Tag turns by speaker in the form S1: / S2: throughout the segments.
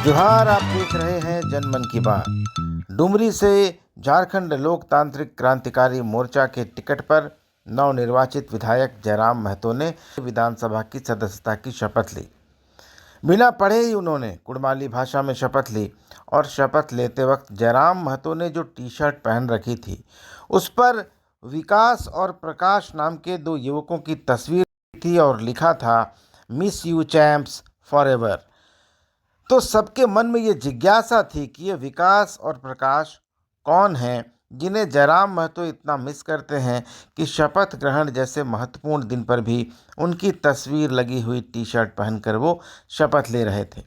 S1: जोहार, आप देख रहे हैं जनमन की बात। डुमरी से झारखंड लोकतांत्रिक क्रांतिकारी मोर्चा के टिकट पर नवनिर्वाचित विधायक जयराम महतो ने विधानसभा की सदस्यता की शपथ ली। बिना पढ़े ही उन्होंने कुड़माली भाषा में शपथ ली और शपथ लेते वक्त जयराम महतो ने जो टी शर्ट पहन रखी थी उस पर विकास और प्रकाश नाम के दो युवकों की तस्वीर थी और लिखा था, miss you champs for ever. तो सबके मन में ये जिज्ञासा थी कि ये विकास और प्रकाश कौन हैं जिन्हें जयराम महतो इतना मिस करते हैं कि शपथ ग्रहण जैसे महत्वपूर्ण दिन पर भी उनकी तस्वीर लगी हुई टी शर्ट पहनकर वो शपथ ले रहे थे।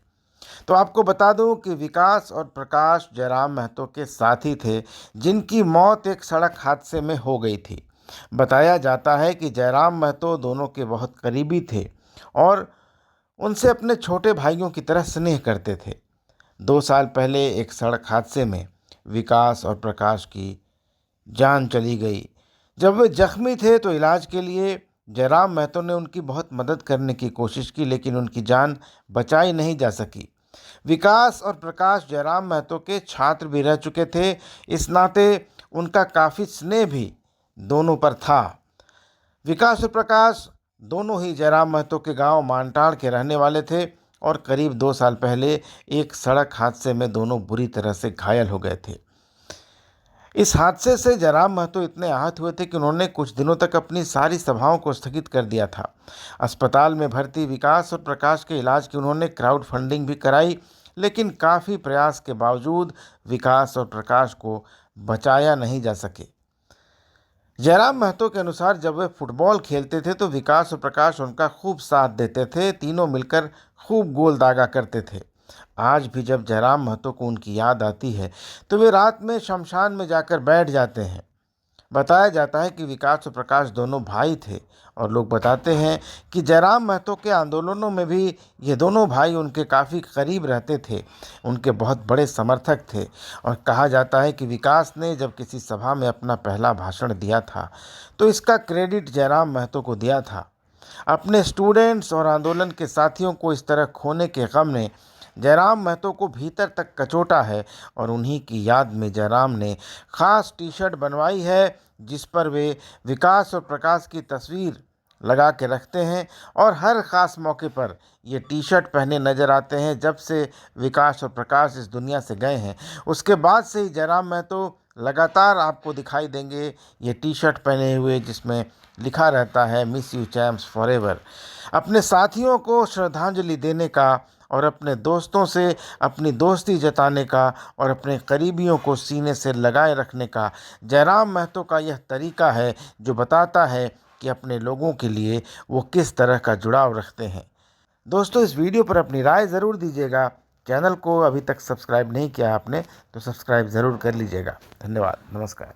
S1: तो आपको बता दूं कि विकास और प्रकाश जयराम महतो के साथी थे जिनकी मौत एक सड़क हादसे में हो गई थी। बताया जाता है कि जयराम महतो दोनों के बहुत करीबी थे और उनसे अपने छोटे भाइयों की तरह स्नेह करते थे। 2 साल पहले एक सड़क हादसे में विकास और प्रकाश की जान चली गई। जब वे जख्मी थे तो इलाज के लिए जयराम महतो ने उनकी बहुत मदद करने की कोशिश की, लेकिन उनकी जान बचाई नहीं जा सकी। विकास और प्रकाश जयराम महतो के छात्र भी रह चुके थे, इस नाते उनका काफ़ी स्नेह भी दोनों पर था। विकास और प्रकाश दोनों ही जयराम महतो के गांव मानटाड़ के रहने वाले थे और करीब 2 साल पहले एक सड़क हादसे में दोनों बुरी तरह से घायल हो गए थे। इस हादसे से जयराम महतो इतने आहत हुए थे कि उन्होंने कुछ दिनों तक अपनी सारी सभाओं को स्थगित कर दिया था। अस्पताल में भर्ती विकास और प्रकाश के इलाज की उन्होंने क्राउड फंडिंग भी कराई, लेकिन काफ़ी प्रयास के बावजूद विकास और प्रकाश को बचाया नहीं जा सके। जयराम महतो के अनुसार जब वे फुटबॉल खेलते थे तो विकास और प्रकाश उनका खूब साथ देते थे, तीनों मिलकर खूब गोल दागा करते थे। आज भी जब जयराम महतो को उनकी याद आती है तो वे रात में शमशान में जाकर बैठ जाते हैं। बताया जाता है कि विकास और प्रकाश दोनों भाई थे और लोग बताते हैं कि जयराम महतो के आंदोलनों में भी ये दोनों भाई उनके काफ़ी करीब रहते थे, उनके बहुत बड़े समर्थक थे। और कहा जाता है कि विकास ने जब किसी सभा में अपना पहला भाषण दिया था तो इसका क्रेडिट जयराम महतो को दिया था। अपने स्टूडेंट्स और आंदोलन के साथियों को इस तरह खोने के गम ने जयराम महतो को भीतर तक कचोटा है और उन्हीं की याद में जयराम ने खास टी शर्ट बनवाई है जिस पर वे विकास और प्रकाश की तस्वीर लगा के रखते हैं और हर ख़ास मौके पर ये टी शर्ट पहने नज़र आते हैं। जब से विकास और प्रकाश इस दुनिया से गए हैं उसके बाद से ही जयराम महतो लगातार आपको दिखाई देंगे ये टी शर्ट पहने हुए जिसमें लिखा रहता है, miss you champs for ever. अपने साथियों को श्रद्धांजलि देने का और अपने दोस्तों से अपनी दोस्ती जताने का और अपने करीबियों को सीने से लगाए रखने का जयराम महतो का यह तरीका है जो बताता है कि अपने लोगों के लिए वो किस तरह का जुड़ाव रखते हैं। दोस्तों, इस वीडियो पर अपनी राय ज़रूर दीजिएगा। चैनल को अभी तक सब्सक्राइब नहीं किया आपने तो सब्सक्राइब ज़रूर कर लीजिएगा। धन्यवाद, नमस्कार।